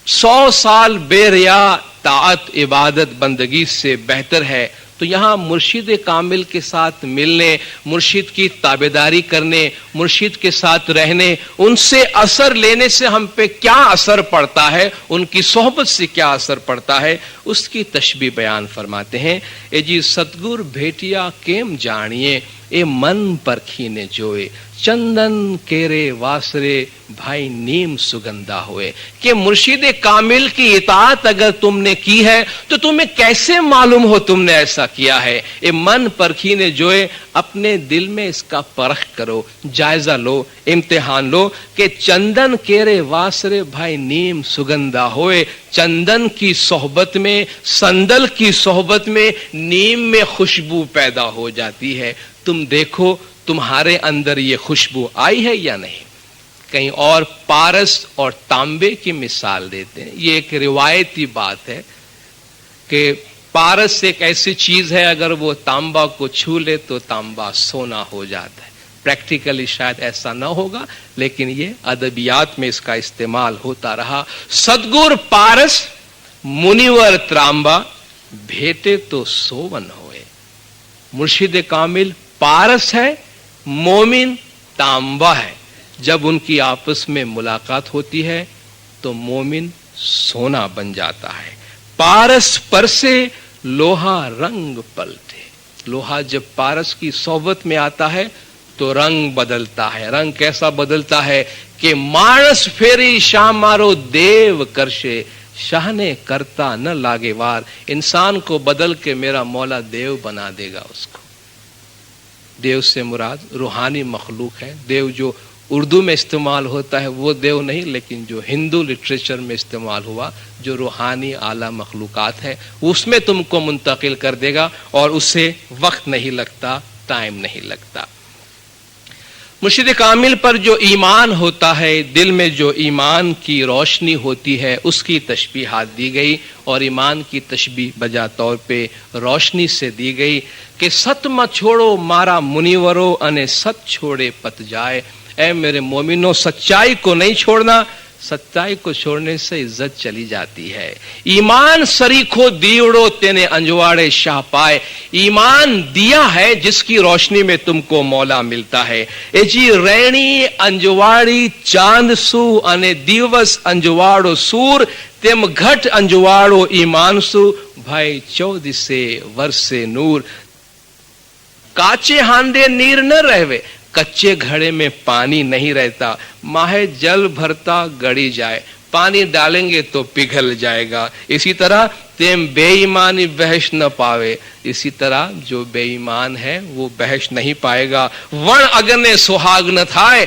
100 साल बेरिया ताअत इबादत बंदगी से बेहतर है। तो यहां मुर्शिद कामिल के साथ मिलने, मुर्शिद की ताबेदारी करने, मुर्शिद के साथ रहने, उनसे असर लेने से हम पे क्या असर पड़ता है, उनकी सोहबत से क्या असर पड़ता है, उसकी तशबीह बयान फरमाते हैं। ए जी सतगुर भेटिया केम जानिए ए मन परखी ने जोए। चंदन केरे वासरे भाई नीम सुगंधा हुए। कि मुर्शिद कामिल की इताअत अगर तुमने की है तो तुम्हें कैसे मालूम हो तुमने ऐसा किया है। ए मन परखी ने जोए, अपने दिल में इसका परख करो, जायजा लो, इम्तिहान लो कि चंदन केरे वासरे भाई नीम सुगंधा होए। चंदन की सोहबत में, संदल की सोहबत में नीम में खुशबू पैदा हो जाती है। तुम देखो तुम्हारे अंदर ये खुशबू आई है या नहीं। कहीं और पारस और तांबे की मिसाल देते हैं। ये एक रिवायती बात है कि पारस एक ऐसी चीज है अगर वो तांबा को छू ले तो तांबा सोना हो जाता है। प्रैक्टिकली शायद ऐसा ना होगा लेकिन ये अदबियात में इसका इस्तेमाल होता रहा। सदगुर पारस मुनिवर त्रांबा भेटे तो सोवन होए। मुर्शिद कामिल पारस है, मोमिन तांबा है। जब उनकी आपस में मुलाकात होती है तो मोमिन सोना बन जाता है। पारस पर से लोहा रंग पलटे। लोहा जब पारस की सोबत में आता है तो रंग बदलता है। रंग कैसा बदलता है कि मानस फेरी शाह मारो देव करशे, शाह ने करता न लागे वार। इंसान को बदल के मेरा मौला देव बना देगा उसको। देव से मुराद रूहानी मखलूक है। देव जो उर्दू में इस्तेमाल होता है वो देव नहीं, लेकिन जो हिंदू लिटरेचर में इस्तेमाल हुआ जो रूहानी आला मखलूकात है उसमें तुमको मुंतकिल कर देगा और उससे वक्त नहीं लगता, टाइम नहीं लगता। मुर्शिद कामिल पर जो ईमान होता है, दिल में जो ईमान की रोशनी होती है उसकी तशबीहात दी गई। और ईमान की तशबीह बजा तौर पे रोशनी से दी गई कि सत मत छोड़ो मारा मुनिवरो अने सत छोड़े पत जाए। ऐ मेरे मोमिनो सच्चाई को नहीं छोड़ना, सच्चाई को छोड़ने से इज्जत चली जाती है। ईमान सरीखो दीवड़ो तेने अंजवाड़े शाह पाए। ईमान दिया है जिसकी रोशनी में तुमको मौला मिलता है। ए जी रैणी अंजवाड़ी चांदसू अने दिवस अंजवाड़ो सूर तेम घट अंजवाड़ो ईमानसु भाई 14 वर्षे नूर। काचे हांडे नीर न रहवे, कच्चे घड़े में पानी नहीं रहता। माहे जल भरता गड़ी जाए, पानी डालेंगे तो पिघल जाएगा। इसी तरह तेम बेईमानी बहश न पावे। इसी तरह जो बेईमान है वो बहश नहीं पाएगा। वण अगने सुहाग न थाए,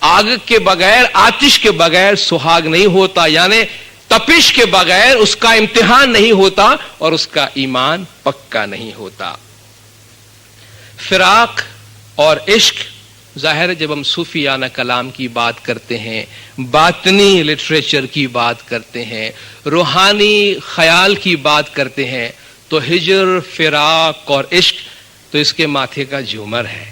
आग के बगैर, आतिश के बगैर सुहाग नहीं होता। यानी तपिश के बगैर उसका इम्तिहान नहीं होता और उसका ईमान पक्का नहीं होता। फिराक और इश्क, जाहिर है जब हम सूफियाना कलाम की बात करते हैं, बातनी लिटरेचर की बात करते हैं, रूहानी ख्याल की बात करते हैं, तो हिजर, फिराक और इश्क तो इसके माथे का झूमर है,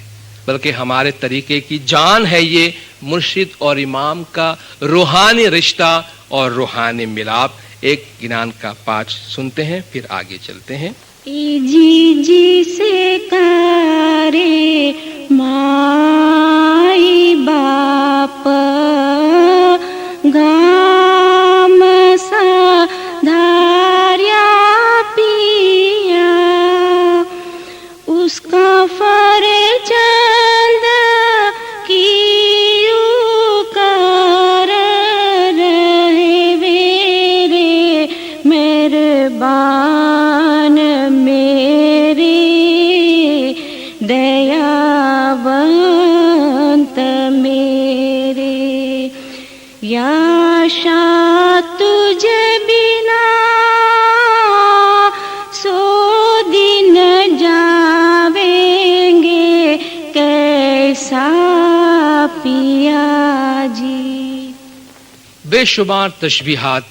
बल्कि हमारे तरीके की जान है। ये मुर्शिद और इमाम का रूहानी रिश्ता और रूहानी मिलाप। एक गिनान का पाठ सुनते हैं, फिर आगे चलते हैं। जी जी से करे माई बाप गाम सा धार्या पिया, उसका फरजंद कियो कर रहे वेरे मेहरबान दयावंत मेरे, याशा तुझ बिना सो दिन जावेंगे कैसा पिया जी। बेशुमार तशबीहात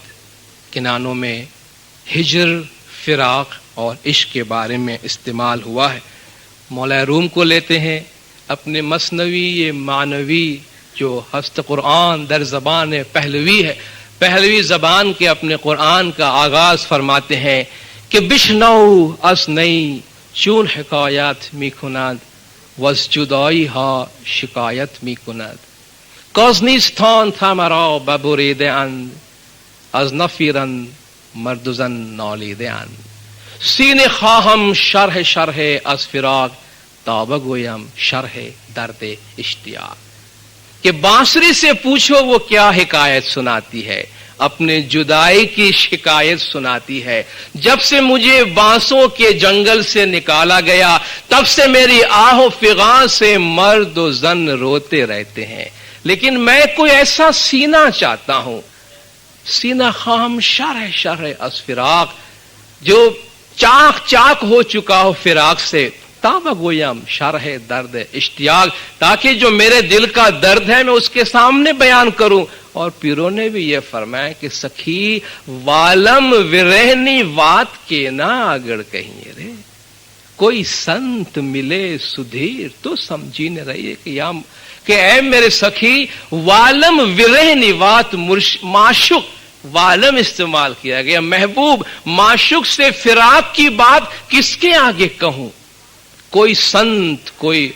किनानों में हिजर, फिराक और इश्क के बारे में इस्तेमाल हुआ है। मौला रूम को लेते हैं, अपने मसनवी ये मानवी जो हस्त कुरान दर ज़बान पहलवी है, पहलवी ज़बान के अपने कुरान का आगाज़ फरमाते हैं कि बिशनऊ अस नई चून हिकायत मी कुनद वस जुदाई हा शिकायत मी कुनद, कज़निस्तान था मरा बबुरीद अन अज नफीरन मर्दुजन नौलीद अन, सीने खाहम शरह शरह अस फिराक ताबगोयम शरह दर्द इश्तियाक, कि बांसुरी से पूछो वो क्या हिकायत सुनाती है, अपने जुदाई की शिकायत सुनाती है। जब से मुझे बांसों के जंगल से निकाला गया, तब से मेरी आहो फिगां से मर्द और जन रोते रहते हैं, लेकिन मैं कोई ऐसा सीना चाहता हूं, सीना खाम शरह शरह अस फिराक, जो चाक चाक हो चुका हो फिराक से, ताबगोयम शरह दर्द इश्तियाक, ताकि जो मेरे दिल का दर्द है मैं उसके सामने बयान करूं। और पीरों ने भी यह फरमाया कि सखी वालम विरहनी वात के ना आगड़ कहीं रे, कोई संत मिले सुधीर तो समझी न रही कि ऐ मेरे सखी वालम विरहनी वात, माशुक वालम इस्तेमाल किया गया, महबूब माशुक से फिराक की बात किसके आगे कहूं, कोई संत कोई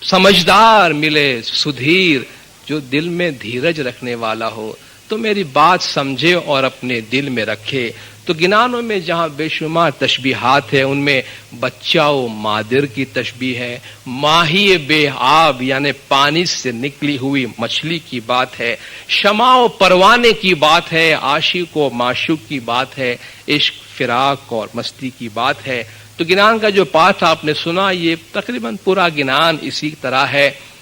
समझदार मिले सुधीर, जो दिल में धीरज रखने वाला हो तो मेरी बात समझे और अपने दिल में रखे। तो गिनानों में जहां बेशुमार तशबीहात है, उनमें बच्चा व मादिर की तशबीह है, माही बेआब यानी पानी से निकली हुई मछली की बात है, शमा व परवाने की बात है, आशिक व माशूक की बात है, इश्क फिराक और मस्ती की बात है। तो गिनान का जो पाठ आपने सुना, ये तकरीबन पूरा गिनान इसी तरह है,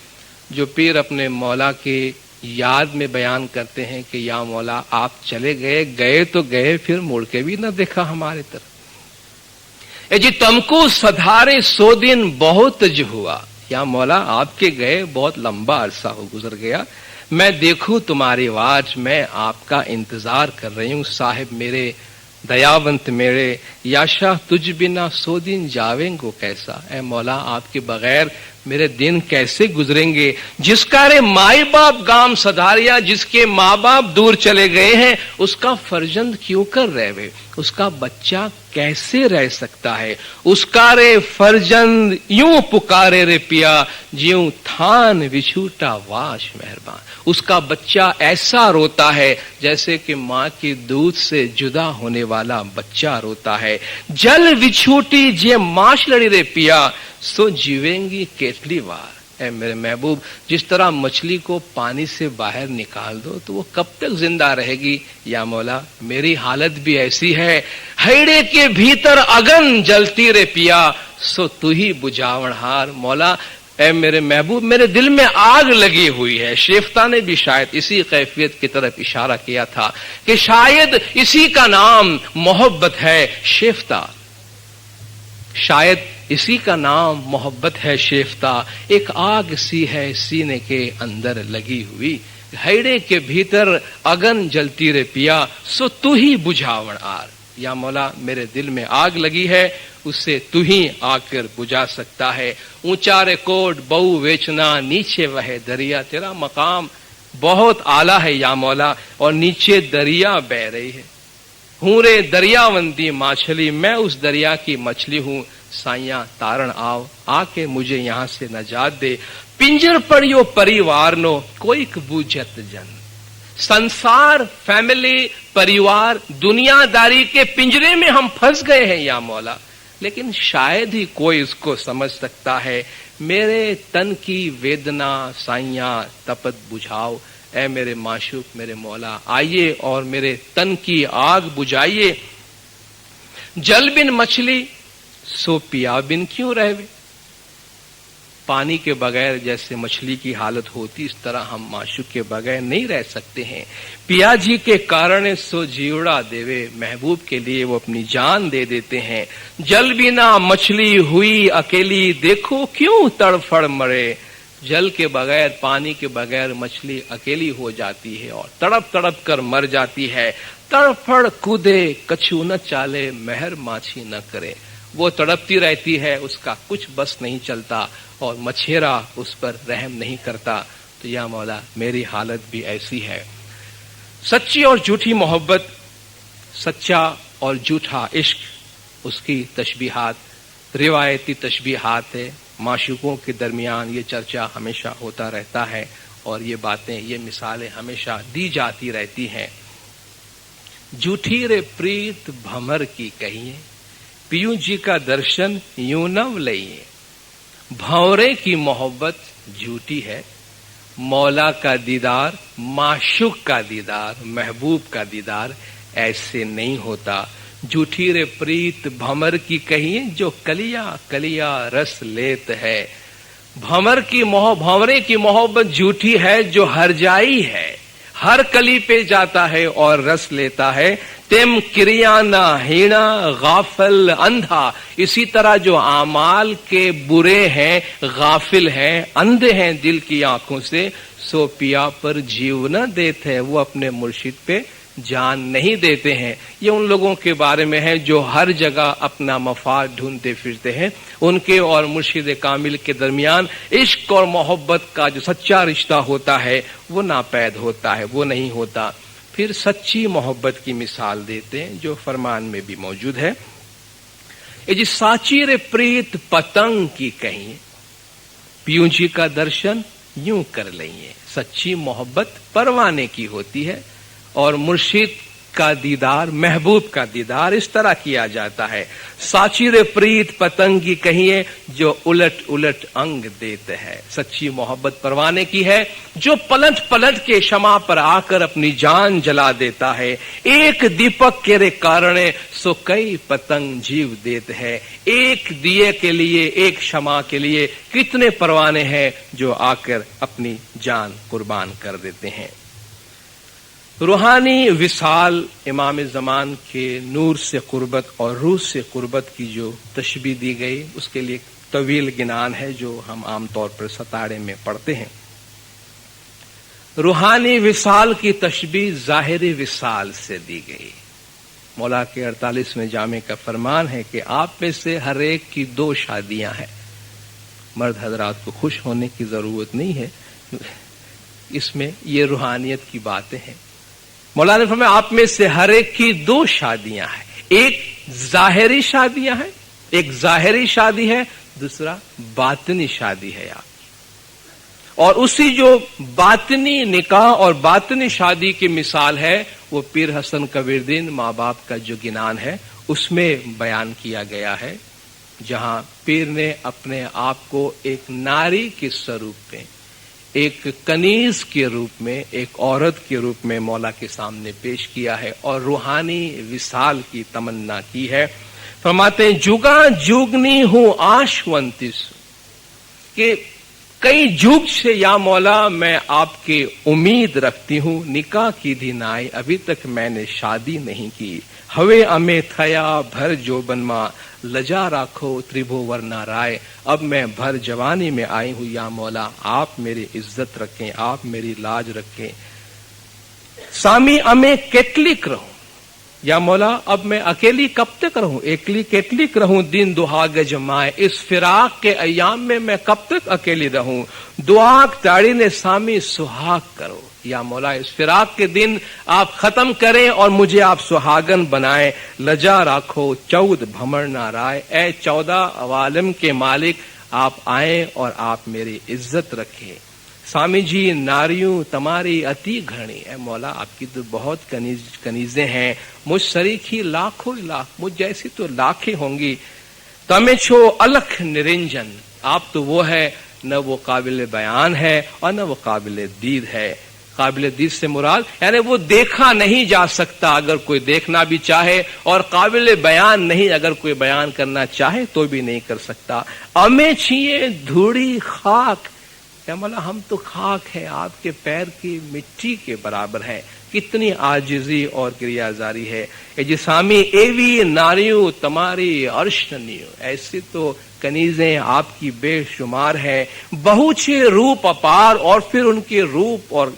जो पीर अपने मौला के याद में बयान करते हैं कि या मौला आप चले गए तो गए, फिर मुड़ के भी न देखा हमारे तरफ। ए जी तुमको सधारे 100 दिन बहुत ज हुआ, या मौला आपके गए बहुत लंबा अरसा हो गुजर गया, मैं देखूं तुम्हारी आवाज, मैं आपका इंतजार कर रही हूं साहिब मेरे, दयावंत मेरे, याशा तुझ बिना 100 दिन जावेंगो कैसा, ए मौला आपके बगैर मेरे दिन कैसे गुजरेंगे। जिसका रे माई बाप गाम सधारिया, जिसके माँ बाप दूर चले गए हैं, उसका फर्जंद क्यों कर रहे, उसका बच्चा कैसे रह सकता है, उसका रे फर्जंद यूं पुकारे रे पिया, ज्यों थान विछूटा वाश मेहरबान, उसका बच्चा ऐसा रोता है जैसे कि माँ के दूध से जुदा होने वाला बच्चा रोता है। जल विछूटी जे माश लड़ी रे पिया, सो जीवेंगी केतली वार, ए मेरे महबूब जिस तरह मछली को पानी से बाहर निकाल दो तो वो कब तक जिंदा रहेगी, या मौला मेरी हालत भी ऐसी है, हैड़े के भीतर अगन जलती रे पिया, सो तू ही बुझावनहार, मौला اے میرے محبوب میرے دل میں آگ لگی ہوئی ہے. شیفتہ نے بھی شاید اسی کیفیت کی طرف اشارہ کیا تھا کہ شاید اسی کا نام محبت ہے شیفتہ. شاید اسی کا نام محبت ہے شیفتہ. ایک آگ سی ہے سینے کے اندر لگی ہوئی. ہیڑے کے بھیتر اگن جلتی رے پیا سو تو ہی بجھاون آر. یا مولا میرے دل میں آگ لگی ہے اسے تو ہی آ کر بجھا سکتا ہے. اونچا رے کوٹ بہو ویچنا نیچے وہے دریا. تیرا مقام بہت اعلیٰ ہے یا مولا اور نیچے دریا بہ رہی ہے. ہوں رے دریا وندی ماچھلی میں اس دریا کی مچھلی ہوں. سائیاں تارن آؤ آ کے مجھے یہاں سے نجات دے. پنجر پڑیو پریوار نو کوئی بوجھت جن. संसार फैमिली परिवार दुनियादारी के पिंजरे में हम फंस गए हैं या मौला. लेकिन शायद ही कोई इसको समझ सकता है. मेरे तन की वेदना साइयां तपत बुझाओ. ऐ मेरे माशूक मेरे मौला आइए और मेरे तन की आग बुझाइए. जल बिन मछली सो पिया बिन क्यों रहवे. पानी के बगैर जैसे मछली की हालत होती इस तरह हम माशूक के बगैर नहीं रह सकते हैं. पिया जी के कारण सो जीवड़ा देवे. महबूब के लिए वो अपनी जान दे देते हैं. जल बिना मछली हुई अकेली देखो क्यों तड़फड़ मरे. जल के बगैर पानी के बगैर मछली अकेली हो जाती है और तड़प तड़प कर मर जाती है. तड़फड़ कूदे कछु न चाले महर माछी न करे. वो तड़पती रहती है उसका कुछ बस नहीं चलता और मछेरा उस पर रहम नहीं करता. तो या मौला मेरी हालत भी ऐसी है. सच्ची और झूठी मोहब्बत सच्चा और झूठा इश्क उसकी तशबीहात रिवायती तशबीहात है. माशूकों के दरमियान ये चर्चा हमेशा होता रहता है और ये बातें ये मिसालें हमेशा दी जाती रहती हैं. झूठी रे प्रीत भमर की कहिए पीयूं जी का दर्शन यूं नव लइए. भंवरे की मोहब्बत झूठी है. मौला का दीदार माशूक का दीदार महबूब का दीदार ऐसे नहीं होता. झूठी रे प्रीत भंवर की कहिए जो कलिया कलिया रस लेत है. भंवरे की मोहब्बत झूठी है जो हरजाई है. हर कली पे जाता है और रस लेता है. तेम क्रियाना हीना गाफिल अंधा. इसी तरह जो आमाल के बुरे हैं गाफिल हैं अंधे हैं दिल की आंखों से सो पिया पर जीव न देते हैं. वो अपने मुर्शिद पे जान नहीं देते हैं. ये उन लोगों के बारे में है जो हर जगह अपना मफाद ढूंढते फिरते हैं. उनके और मुर्शिद कामिल के दरमियान इश्क और मोहब्बत का जो सच्चा रिश्ता होता है वो नापैद होता है वो नहीं होता. फिर सच्ची मोहब्बत की मिसाल देते हैं जो फरमान में भी मौजूद है. ये जी साची रे प्रीत पतंग की कहिए पीयूं जी का दर्शन यूं कर लेंगे. सच्ची मोहब्बत परवाने की होती है और मुर्शिद का दीदार महबूब का दीदार इस तरह किया जाता है. साची रे प्रीत पतंगी कहिए जो उलट उलट अंग देते हैं. सच्ची मोहब्बत परवाने की है जो पलट पलट के शमा पर आकर अपनी जान जला देता है. एक दीपक के रे कारण सो कई पतंग जीव देते हैं. एक दिए के लिए एक शमा के लिए कितने परवाने हैं जो आकर अपनी जान कुर्बान कर देते हैं. रूहानी विसाल इमाम ज़मान के नूर से कुर्बत और रूह से कुर्बत की जो तशबीह दी गई उसके लिए तवील गिनान है जो हम आमतौर पर सताड़े में पढ़ते हैं. रूहानी विसाल की तशबीह ज़ाहिरी विसाल से दी गई. मौला के 48वें जामे का फरमान है कि आप में से हर एक की 2 शादियां हैं. मर्द हजरात को खुश होने की जरूरत नहीं है, इसमें ये रूहानियत की बातें हैं. मौला ने फरमाया आप में से हर एक की 2 शादियां हैं. एक जाहिरी शादियां हैं, एक जाहिरी शादी है, दूसरा बातिनी शादी है आपकी. और उसी जो बातिनी निकाह और बातिनी शादी की मिसाल है वो पीर हसन कबीरदीन माँ बाप का जो गिनान है उसमें बयान किया गया है, जहां पीर ने अपने आप को एक नारी के स्वरूप में एक कनीज के रूप में एक औरत के रूप में मौला के सामने पेश किया है और रूहानी विसाल की तमन्ना की है. फरमाते हैं जुगा जुगनी हूं आशवंतिस कि کئی جھوک سے یا مولا میں آپ کے امید رکھتی ہوں, نکاح کی دھنائے ابھی تک میں نے شادی نہیں کی, ہوے ہمیں تھیا بھر جو بنما لجا راکھو تربھو ورنہ رائے, اب میں بھر جوانی میں آئی ہوں یا مولا آپ میری عزت رکھیں, آپ میری لاج رکھیں. سامی ہمیں کیتلک رہوں یا مولا اب میں اکیلی کب تک رہوں, ایکلی کیتلک رہوں دن دہاگ جمائے, اس فراق کے ایام میں کب تک اکیلی رہوں, دعاک تاڑی نے سامی سہاگ کرو یا مولا اس فراق کے دن آپ ختم کریں اور مجھے آپ سہاگن بنائیں, لجا راکھو چود بھمر نہ رائے, اے 14 عوالم کے مالک آپ آئیں اور آپ میری عزت رکھیں. سامی جی ناریوں تمہاری اتی گھڑی, اے مولا آپ کی تو بہت کنیزیں ہیں, مجھ سریکھی لاکھوں لاکھ, مجھ جیسی تو لاکھیں ہوں گی. تمہیں چھو الکھ نرنجن, آپ تو وہ ہے نہ وہ قابل بیان ہے اور نہ وہ قابل دید ہے. قابل دید سے مراد یعنی وہ دیکھا نہیں جا سکتا اگر کوئی دیکھنا بھی چاہے, اور قابل بیان نہیں, اگر کوئی بیان کرنا چاہے تو بھی نہیں کر سکتا. ہمیں چھیے دھوڑی خاک, مولا ہم تو خاک ہیں, آپ کے پیر کی مٹی کے برابر ہے. کتنی عاجزی اور کریا زاری ہے. اے جسامی ایوی ناریوں تمہاری عرش نیو, ایسی تو کنیزیں آپ کی بے شمار ہے. بہوچے روپ اپار, اور پھر ان کے روپ اور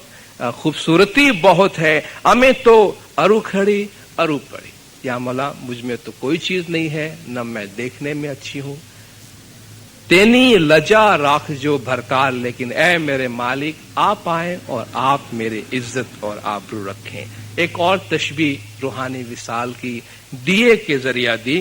خوبصورتی بہت ہے. ہمیں تو ارو کھڑی ارو پڑی, یا مولا مجھ میں تو کوئی چیز نہیں ہے, نہ میں دیکھنے میں اچھی ہوں. تینی لجا راکھ جو بھرکار, لیکن اے میرے مالک آپ آئیں اور آپ میرے عزت اور آبرو رکھیں. ایک اور تشبیہ روحانی وصال کی دیے کے ذریعہ دی.